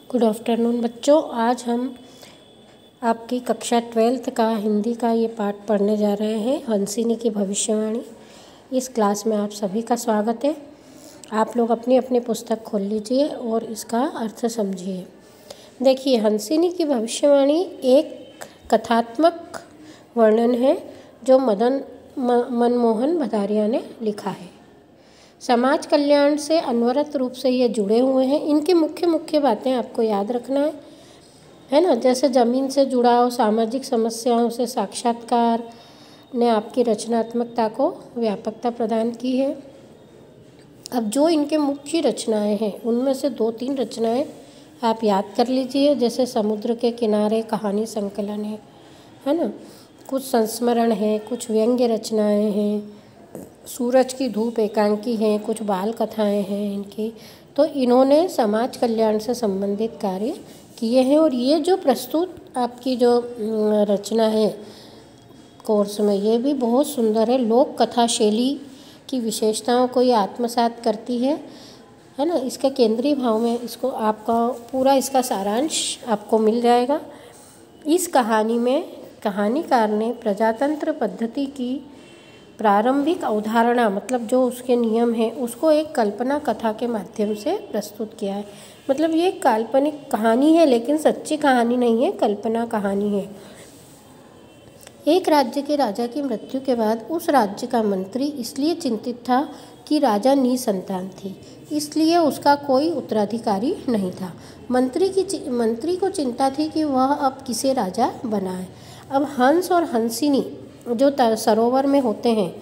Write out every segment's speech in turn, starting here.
Good afternoon बच्चों। आज हम आपकी कक्षा 12th का हिंदी का ये पाठ पढ़ने जा रहे हैं, हंसिनी की भविष्यवाणी। इस क्लास में आप सभी का स्वागत है। आप लोग अपनी अपनी पुस्तक खोल लीजिए और इसका अर्थ समझिए। देखिए, हंसिनी की भविष्यवाणी एक कथात्मक वर्णन है जो मनमोहन भदारिया ने लिखा है। समाज कल्याण से अनवरत रूप से ये जुड़े हुए हैं। इनकी मुख्य बातें आपको याद रखना है ना। जैसे ज़मीन से जुड़ाव, सामाजिक समस्याओं से साक्षात्कार ने आपकी रचनात्मकता को व्यापकता प्रदान की है। अब जो इनके मुख्य रचनाएं हैं उनमें से 2-3 रचनाएं आप याद कर लीजिए। जैसे समुद्र के किनारे कहानी संकलन है ना। कुछ संस्मरण है, कुछ व्यंग्य रचनाएं हैं, सूरज की धूप एकांकी हैं, कुछ बाल कथाएं हैं इनकी। तो इन्होंने समाज कल्याण से संबंधित कार्य किए हैं। और ये जो प्रस्तुत आपकी जो रचना है कोर्स में, ये भी बहुत सुंदर है। लोक कथा शैली की विशेषताओं को ये आत्मसात करती है ना। इसके केंद्रीय भाव में इसको आपका पूरा इसका सारांश आपको मिल जाएगा। इस कहानी में कहानीकार ने प्रजातंत्र पद्धति की प्रारंभिक अवधारणा, मतलब जो उसके नियम हैं, उसको एक कल्पना कथा के माध्यम से प्रस्तुत किया है। मतलब ये एक काल्पनिक कहानी है, लेकिन सच्ची कहानी नहीं है, कल्पना कहानी है। एक राज्य के राजा की मृत्यु के बाद उस राज्य का मंत्री इसलिए चिंतित था कि राजा निसंतान थी, इसलिए उसका कोई उत्तराधिकारी नहीं था। मंत्री को चिंता थी कि वह अब किसे राजा बनाए। अब हंस और हंसिनी जो सरोवर में होते हैं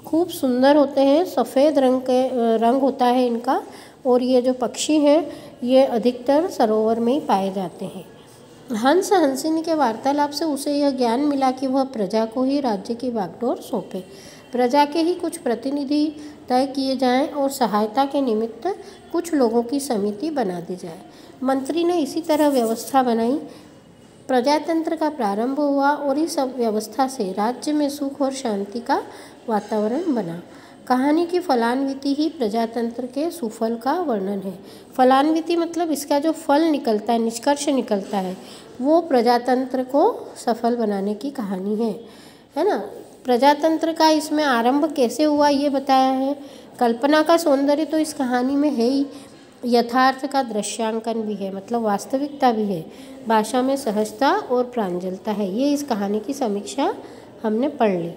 खूब सुंदर होते हैं, सफ़ेद रंग होता है इनका। और ये जो पक्षी हैं ये अधिकतर सरोवर में ही पाए जाते हैं। हंस हंसिनी के वार्तालाप से उसे यह ज्ञान मिला कि वह प्रजा को ही राज्य की बागडोर सौंपे। प्रजा के ही कुछ प्रतिनिधि तय किए जाएं और सहायता के निमित्त कुछ लोगों की समिति बना दी जाए। मंत्री ने इसी तरह व्यवस्था बनाई। प्रजातंत्र का प्रारंभ हुआ और इस व्यवस्था से राज्य में सुख और शांति का वातावरण बना। कहानी की फलान्विति ही प्रजातंत्र के सुफल का वर्णन है। फलान्विति मतलब इसका जो फल निकलता है, निष्कर्ष निकलता है, वो प्रजातंत्र को सफल बनाने की कहानी है ना। प्रजातंत्र का इसमें आरंभ कैसे हुआ ये बताया है। कल्पना का सौंदर्य तो इस कहानी में है ही, यथार्थ का दृश्यांकन भी है, मतलब वास्तविकता भी है। भाषा में सहजता और प्रांजलता है। ये इस कहानी की समीक्षा हमने पढ़ ली।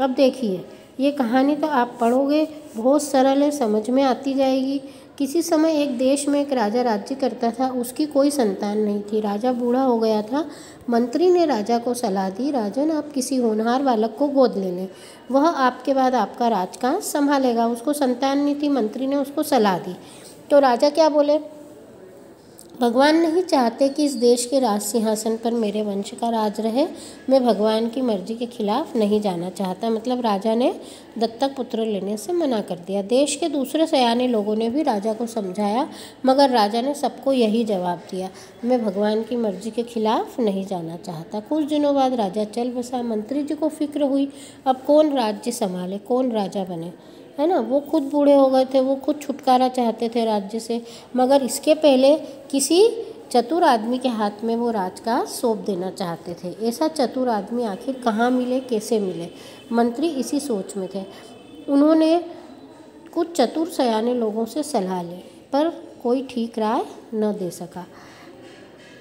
अब देखिए, ये कहानी तो आप पढ़ोगे, बहुत सरल है, समझ में आती जाएगी। किसी समय एक देश में एक राजा राज्य करता था। उसकी कोई संतान नहीं थी। राजा बूढ़ा हो गया था। मंत्री ने राजा को सलाह दी, राजन आप किसी होनहार बालक को गोद ले लें, वह आपके बाद आपका राजकाज संभालेगा। उसको संतान नहीं थी, मंत्री ने उसको सलाह दी। तो राजा क्या बोले, भगवान नहीं चाहते कि इस देश के राज सिंहासन पर मेरे वंश का राज रहे। मैं भगवान की मर्जी के खिलाफ नहीं जाना चाहता। मतलब राजा ने दत्तक पुत्र लेने से मना कर दिया। देश के दूसरे सयाने लोगों ने भी राजा को समझाया, मगर राजा ने सबको यही जवाब दिया, मैं भगवान की मर्जी के खिलाफ नहीं जाना चाहता। कुछ दिनों बाद राजा चल बसा। मंत्री जी को फिक्र हुई, अब कौन राज्य संभाले, कौन राजा बने, है ना। वो खुद बूढ़े हो गए थे, वो खुद छुटकारा चाहते थे राज्य से, मगर इसके पहले किसी चतुर आदमी के हाथ में वो राजकाज सौंप देना चाहते थे। ऐसा चतुर आदमी आखिर कहाँ मिले, कैसे मिले। मंत्री इसी सोच में थे। उन्होंने कुछ चतुर सयाने लोगों से सलाह ली, पर कोई ठीक राय न दे सका।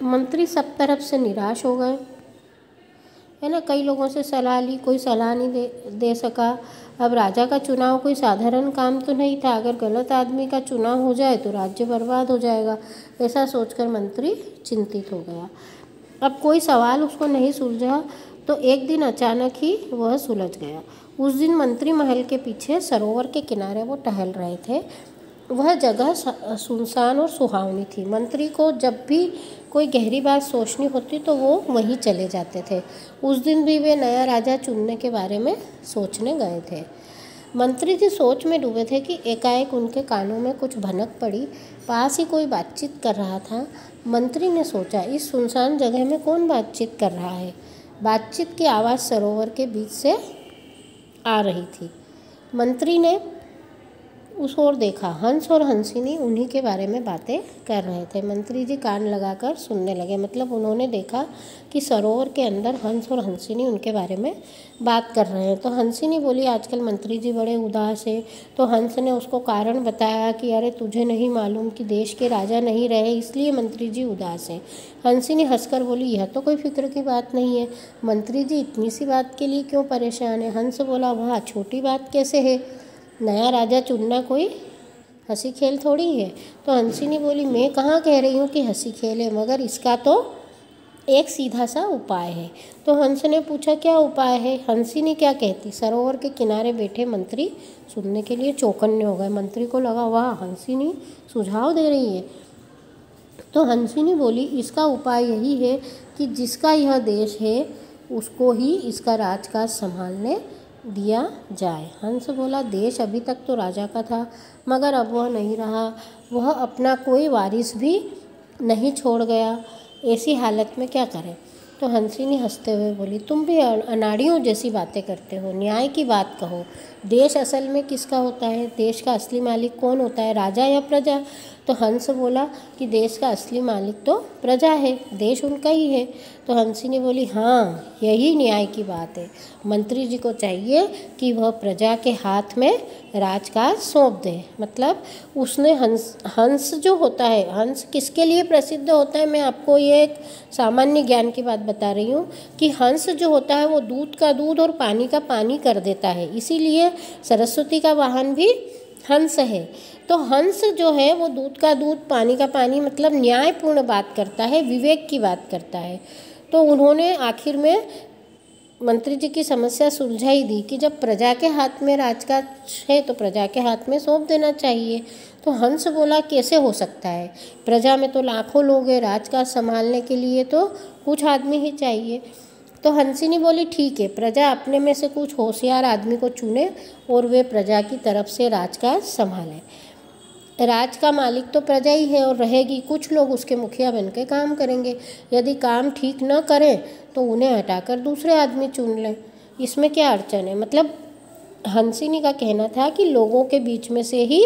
मंत्री सब तरफ से निराश हो गए, है ना। कई लोगों से सलाह ली, कोई सलाह नहीं दे सका। अब राजा का चुनाव कोई साधारण काम तो नहीं था। अगर गलत आदमी का चुनाव हो जाए तो राज्य बर्बाद हो जाएगा। ऐसा सोचकर मंत्री चिंतित हो गया। अब कोई सवाल उसको नहीं सुलझा तो एक दिन अचानक ही वह सुलझ गया। उस दिन मंत्री महल के पीछे सरोवर के किनारे वो टहल रहे थे। वह जगह सुनसान और सुहावनी थी। मंत्री को जब भी कोई गहरी बात सोचनी होती तो वो वहीं चले जाते थे। उस दिन भी वे नया राजा चुनने के बारे में सोचने गए थे। मंत्री जी सोच में डूबे थे कि एकाएक उनके कानों में कुछ भनक पड़ी। पास ही कोई बातचीत कर रहा था। मंत्री ने सोचा, इस सुनसान जगह में कौन बातचीत कर रहा है। बातचीत की आवाज़ सरोवर के बीच से आ रही थी। मंत्री ने उस ओर देखा। हंस और हंसिनी उन्हीं के बारे में बातें कर रहे थे। मंत्री जी कान लगाकर सुनने लगे। मतलब उन्होंने देखा कि सरोवर के अंदर हंस और हंसिनी उनके बारे में बात कर रहे हैं। तो हंसिनी बोली, आजकल मंत्री जी बड़े उदास हैं। तो हंस ने उसको कारण बताया कि अरे तुझे नहीं मालूम कि देश के राजा नहीं रहे, इसलिए मंत्री जी उदास हैं। हंसिनी हंसकर बोली, यह तो कोई फिक्र की बात नहीं है, मंत्री जी इतनी सी बात के लिए क्यों परेशान है। हंस बोला, वाह, छोटी बात कैसे है, नया राजा चुनना कोई हंसी खेल थोड़ी है। तो हंसिनी बोली, मैं कहाँ कह रही हूँ कि हंसी खेल है, मगर इसका तो एक सीधा सा उपाय है। तो हंस ने पूछा, क्या उपाय है। हंसिनी क्या कहती। सरोवर के किनारे बैठे मंत्री सुनने के लिए चौकन्ने हो गए। मंत्री को लगा, वाह, हंसिनी सुझाव दे रही है। तो हंसिनी बोली, इसका उपाय यही है कि जिसका यह देश है उसको ही इसका राजकाज संभालने दिया जाए। हंस बोला, देश अभी तक तो राजा का था, मगर अब वह नहीं रहा, वह अपना कोई वारिस भी नहीं छोड़ गया, ऐसी हालत में क्या करें। तो हंसिनी हंसते हुए बोली, तुम भी अनाड़ियों जैसी बातें करते हो, न्याय की बात कहो। देश असल में किसका होता है, देश का असली मालिक कौन होता है, राजा या प्रजा। तो हंस बोला कि देश का असली मालिक तो प्रजा है, देश उनका ही है। तो हंसिनी बोली, हाँ, यही न्याय की बात है, मंत्री जी को चाहिए कि वह प्रजा के हाथ में राजकाज सौंप दे। मतलब उसने हंस जो होता है, हंस किसके लिए प्रसिद्ध होता है, मैं आपको ये एक सामान्य ज्ञान की बात बता रही हूँ कि हंस जो होता है वो दूध का दूध और पानी का पानी कर देता है, इसीलिए सरस्वती का वाहन भी हंस है। तो हंस जो है वो दूध का दूध पानी का पानी, मतलब न्यायपूर्ण बात करता है, विवेक की बात करता है। तो उन्होंने आखिर में मंत्री जी की समस्या सुलझाई दी कि जब प्रजा के हाथ में राजकाज है तो प्रजा के हाथ में सौंप देना चाहिए। तो हंस बोला, कैसे हो सकता है, प्रजा में तो लाखों लोग हैं, राजकाज संभालने के लिए तो कुछ आदमी ही चाहिए। तो हंसिनी बोली, ठीक है, प्रजा अपने में से कुछ होशियार आदमी को चुने और वे प्रजा की तरफ से राजकाज संभालें। राज का मालिक तो प्रजा ही है और रहेगी, कुछ लोग उसके मुखिया बनकर काम करेंगे। यदि काम ठीक न करें तो उन्हें हटाकर दूसरे आदमी चुन लें, इसमें क्या अड़चन है। मतलब हंसिनी का कहना था कि लोगों के बीच में से ही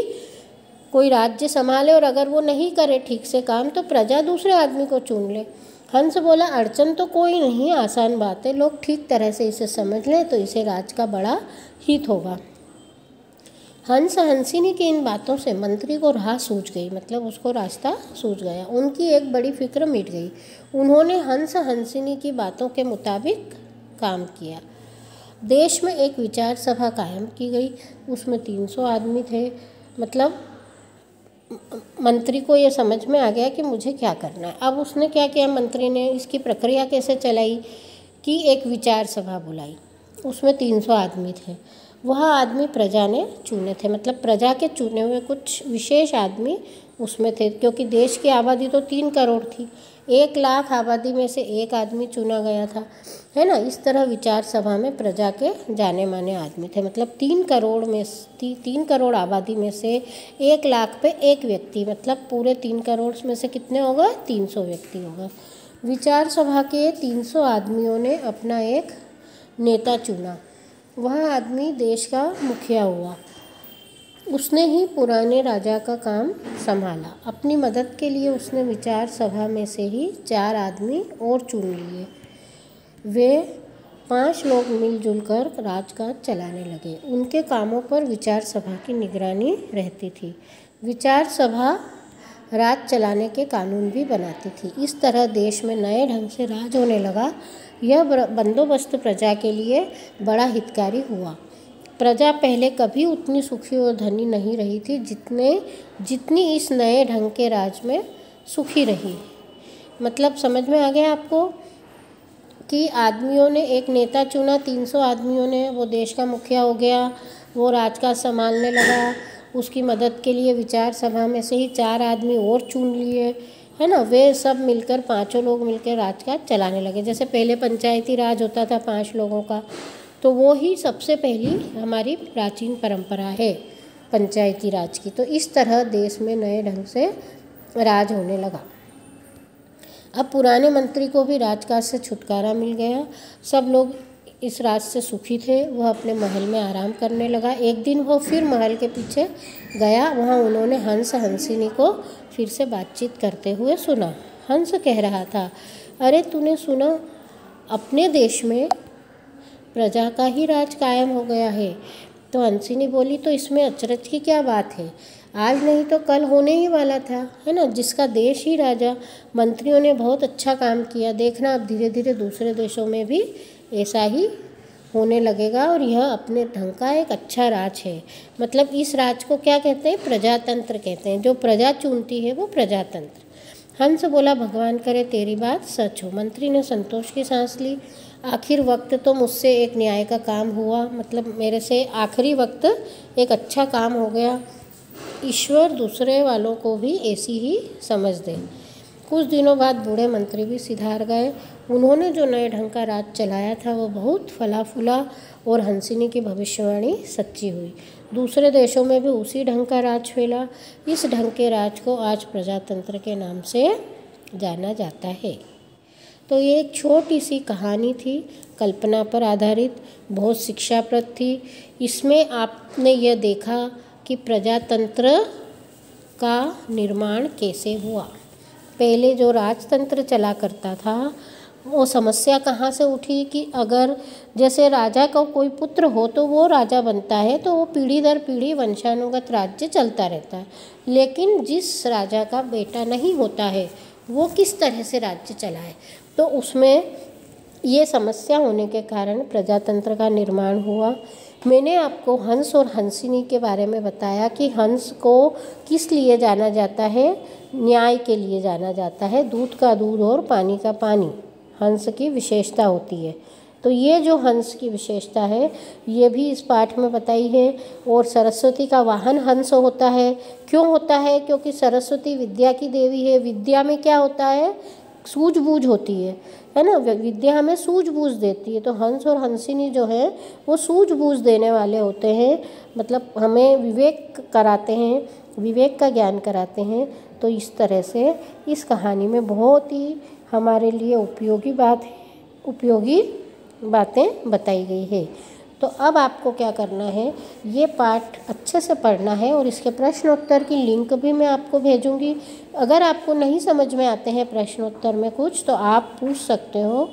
कोई राज्य संभाले और अगर वो नहीं करे ठीक से काम तो प्रजा दूसरे आदमी को चुन ले। हंस बोला, अड़चन तो कोई नहीं, आसान बात है, लोग ठीक तरह से इसे समझ लें तो इसे राज का बड़ा हित होगा। हंस हंसिनी की इन बातों से मंत्री को राह सूझ गई, मतलब उसको रास्ता सूझ गया, उनकी एक बड़ी फिक्र मिट गई। उन्होंने हंस हंसिनी की बातों के मुताबिक काम किया। देश में एक विचार सभा कायम की गई, उसमें 300 आदमी थे। मतलब मंत्री को ये समझ में आ गया कि मुझे क्या करना है। अब उसने क्या किया, मंत्री ने इसकी प्रक्रिया कैसे चलाई कि एक विचार सभा बुलाई, उसमें 300 आदमी थे। वह आदमी प्रजा ने चुने थे, मतलब प्रजा के चुने हुए कुछ विशेष आदमी उसमें थे, क्योंकि देश की आबादी तो 3 करोड़ थी, 1 लाख आबादी में से एक आदमी चुना गया था, है ना। इस तरह विचार सभा में प्रजा के जाने माने आदमी थे। मतलब 3 करोड़ आबादी में से 1 लाख पे एक व्यक्ति, मतलब पूरे 3 करोड़ में से कितने होगा, 300 व्यक्ति होगा। विचार सभा के 300 आदमियों ने अपना एक नेता चुना। वह आदमी देश का मुखिया हुआ। उसने ही पुराने राजा का काम संभाला। अपनी मदद के लिए उसने विचार सभा में से ही 4 आदमी और चुन लिए। वे 5 लोग मिलजुल कर राजकाज चलाने लगे। उनके कामों पर विचार सभा की निगरानी रहती थी। विचार सभा राज चलाने के कानून भी बनाती थी। इस तरह देश में नए ढंग से राज होने लगा। यह बंदोबस्त प्रजा के लिए बड़ा हितकारी हुआ। प्रजा पहले कभी उतनी सुखी और धनी नहीं रही थी जितनी इस नए ढंग के राज में सुखी रही। मतलब समझ में आ गया आपको कि आदमियों ने एक नेता चुना, 300 आदमियों ने, वो देश का मुखिया हो गया, वो राजकाज संभालने लगा। उसकी मदद के लिए विचार सभा में से ही 4 आदमी और चुन लिए, है ना। वे सब मिलकर 5 लोग मिलकर राजकाज चलाने लगे। जैसे पहले पंचायती राज होता था 5 लोगों का, तो वो ही सबसे पहली हमारी प्राचीन परंपरा है पंचायती राज की। तो इस तरह देश में नए ढंग से राज होने लगा। अब पुराने मंत्री को भी राजकाज से छुटकारा मिल गया। सब लोग इस राज से सुखी थे। वह अपने महल में आराम करने लगा। एक दिन वह फिर महल के पीछे गया। वहाँ उन्होंने हंस हंसिनी को फिर से बातचीत करते हुए सुना। हंस कह रहा था, अरे तूने सुना, अपने देश में प्रजा का ही राज कायम हो गया है। तो हंसिनी बोली, तो इसमें अचरज की क्या बात है, आज नहीं तो कल होने ही वाला था, है ना। जिसका देश ही राजा, मंत्रियों ने बहुत अच्छा काम किया। देखना अब धीरे धीरे दूसरे देशों में भी ऐसा ही होने लगेगा और यह अपने ढंग का एक अच्छा राज है। मतलब इस राज को क्या कहते हैं, प्रजातंत्र कहते हैं। जो प्रजा चुनती है वो प्रजातंत्र। हंस बोला, भगवान करे तेरी बात सच हो। मंत्री ने संतोष की सांस ली। आखिर वक्त तो मुझसे एक न्याय का काम हुआ, मतलब मेरे से आखिरी वक्त एक अच्छा काम हो गया। ईश्वर दूसरे वालों को भी ऐसी ही समझ दे। कुछ दिनों बाद बूढ़े मंत्री भी सिधार गए। उन्होंने जो नए ढंग का राज चलाया था वो बहुत फला फूला और हंसिनी की भविष्यवाणी सच्ची हुई। दूसरे देशों में भी उसी ढंग का राज फैला। इस ढंग के राज को आज प्रजातंत्र के नाम से जाना जाता है। तो ये एक छोटी सी कहानी थी, कल्पना पर आधारित, बहुत शिक्षाप्रद थी। इसमें आपने यह देखा कि प्रजातंत्र का निर्माण कैसे हुआ। पहले जो राजतंत्र चला करता था वो समस्या कहाँ से उठी कि अगर जैसे राजा का कोई पुत्र हो तो वो राजा बनता है, तो वो पीढ़ी दर पीढ़ी वंशानुगत राज्य चलता रहता है। लेकिन जिस राजा का बेटा नहीं होता है वो किस तरह से राज्य चलाए, तो उसमें ये समस्या होने के कारण प्रजातंत्र का निर्माण हुआ। मैंने आपको हंस और हंसिनी के बारे में बताया कि हंस को किस लिए जाना जाता है, न्याय के लिए जाना जाता है। दूध का दूध और पानी का पानी हंस की विशेषता होती है। तो ये जो हंस की विशेषता है ये भी इस पाठ में बताई है। और सरस्वती का वाहन हंस होता है। क्यों होता है, क्योंकि सरस्वती विद्या की देवी है। विद्या में क्या होता है, सूझबूझ होती है ना। विद्या हमें सूझबूझ देती है। तो हंस और हंसिनी जो है वो सूझबूझ देने वाले होते हैं, मतलब हमें विवेक कराते हैं, विवेक का ज्ञान कराते हैं। तो इस तरह से इस कहानी में बहुत ही हमारे लिए उपयोगी बातें बताई गई है। तो अब आपको क्या करना है, ये पाठ अच्छे से पढ़ना है और इसके प्रश्नोत्तर की लिंक भी मैं आपको भेजूंगी। अगर आपको नहीं समझ में आते हैं प्रश्नोत्तर में कुछ, तो आप पूछ सकते हो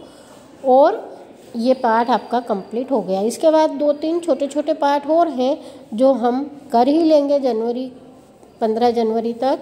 और ये पाठ आपका कंप्लीट हो गया। इसके बाद 2-3 छोटे छोटे पाठ और हैं जो हम कर ही लेंगे 15 जनवरी तक।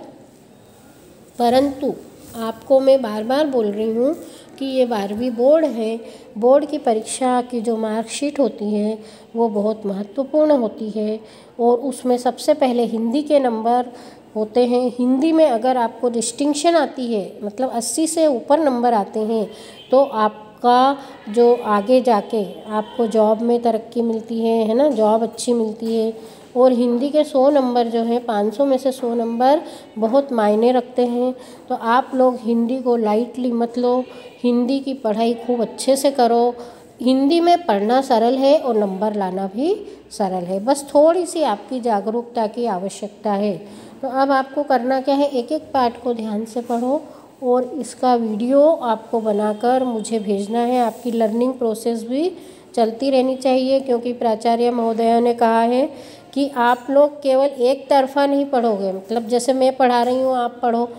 परंतु आपको मैं बार बार बोल रही हूँ कि ये 12वीं बोर्ड है। बोर्ड की परीक्षा की जो मार्कशीट होती है वो बहुत महत्वपूर्ण होती है और उसमें सबसे पहले हिंदी के नंबर होते हैं। हिंदी में अगर आपको डिस्टिंक्शन आती है, मतलब 80 से ऊपर नंबर आते हैं, तो आपका जो आगे जाके आपको जॉब में तरक्की मिलती है ना, जॉब अच्छी मिलती है। और हिंदी के 100 नंबर जो हैं, 500 में से 100 नंबर बहुत मायने रखते हैं। तो आप लोग हिंदी को लाइटली मत लो, हिंदी की पढ़ाई खूब अच्छे से करो। हिंदी में पढ़ना सरल है और नंबर लाना भी सरल है, बस थोड़ी सी आपकी जागरूकता की आवश्यकता है। तो अब आपको करना क्या है, एक एक पाठ को ध्यान से पढ़ो और इसका वीडियो आपको बनाकर मुझे भेजना है। आपकी लर्निंग प्रोसेस भी चलती रहनी चाहिए, क्योंकि प्राचार्य महोदया ने कहा है कि आप लोग केवल एक तरफा नहीं पढ़ोगे, मतलब जैसे मैं पढ़ा रही हूँ आप पढ़ो,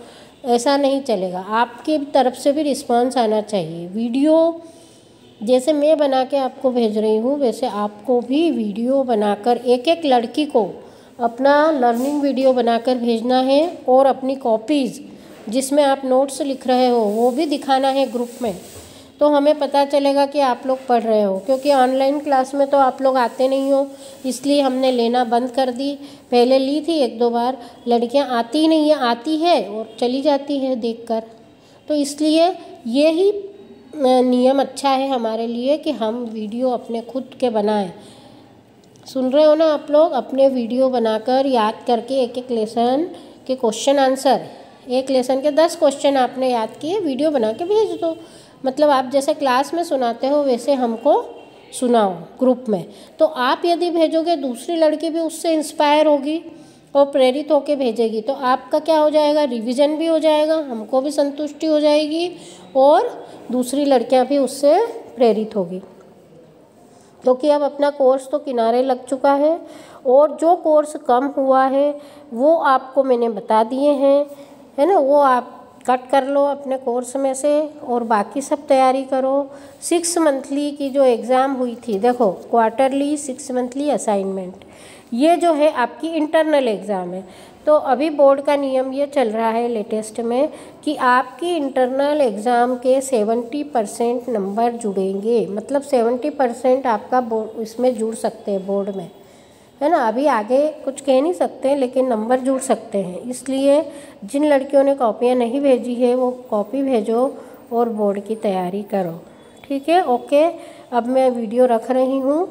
ऐसा नहीं चलेगा। आपकी तरफ से भी रिस्पांस आना चाहिए। वीडियो जैसे मैं बना के आपको भेज रही हूँ, वैसे आपको भी वीडियो बनाकर एक एक लड़की को अपना लर्निंग वीडियो बनाकर भेजना है और अपनी कॉपीज़ जिसमें आप नोट्स लिख रहे हो वो भी दिखाना है ग्रुप में। तो हमें पता चलेगा कि आप लोग पढ़ रहे हो, क्योंकि ऑनलाइन क्लास में तो आप लोग आते नहीं हो, इसलिए हमने लेना बंद कर दी। पहले ली थी 1-2 बार, लड़कियां आती ही नहीं है, आती है और चली जाती है देखकर। तो इसलिए ये ही नियम अच्छा है हमारे लिए कि हम वीडियो अपने खुद के बनाएं। सुन रहे हो ना आप लोग, अपने वीडियो बनाकर याद करके एक एक लेसन के क्वेश्चन आंसर, एक लेसन के 10 क्वेश्चन आपने याद किए, वीडियो बना के भेज दो। मतलब आप जैसे क्लास में सुनाते हो वैसे हमको सुनाओ ग्रुप में। तो आप यदि भेजोगे, दूसरी लड़की भी उससे इंस्पायर होगी और प्रेरित होकर भेजेगी। तो आपका क्या हो जाएगा, रिवीजन भी हो जाएगा, हमको भी संतुष्टि हो जाएगी और दूसरी लड़कियां भी उससे प्रेरित होगी। क्योंकि अब अपना कोर्स तो किनारे लग चुका है और जो कोर्स कम हुआ है वो आपको मैंने बता दिए हैं, है ना, वो आप कट कर लो अपने कोर्स में से और बाकी सब तैयारी करो। 6 मंथली की जो एग्ज़ाम हुई थी, देखो क्वार्टरली 6 मंथली असाइनमेंट, ये जो है आपकी इंटरनल एग्ज़ाम है। तो अभी बोर्ड का नियम ये चल रहा है लेटेस्ट में कि आपकी इंटरनल एग्ज़ाम के 70% नंबर जुड़ेंगे, मतलब 70% आपका बोर्ड इसमें जुड़ सकते हैं बोर्ड में, है ना। अभी आगे कुछ कह नहीं सकते लेकिन नंबर जुड़ सकते हैं। इसलिए जिन लड़कियों ने कॉपियाँ नहीं भेजी है वो कॉपी भेजो और बोर्ड की तैयारी करो, ठीक है। ओके, अब मैं वीडियो रख रही हूँ।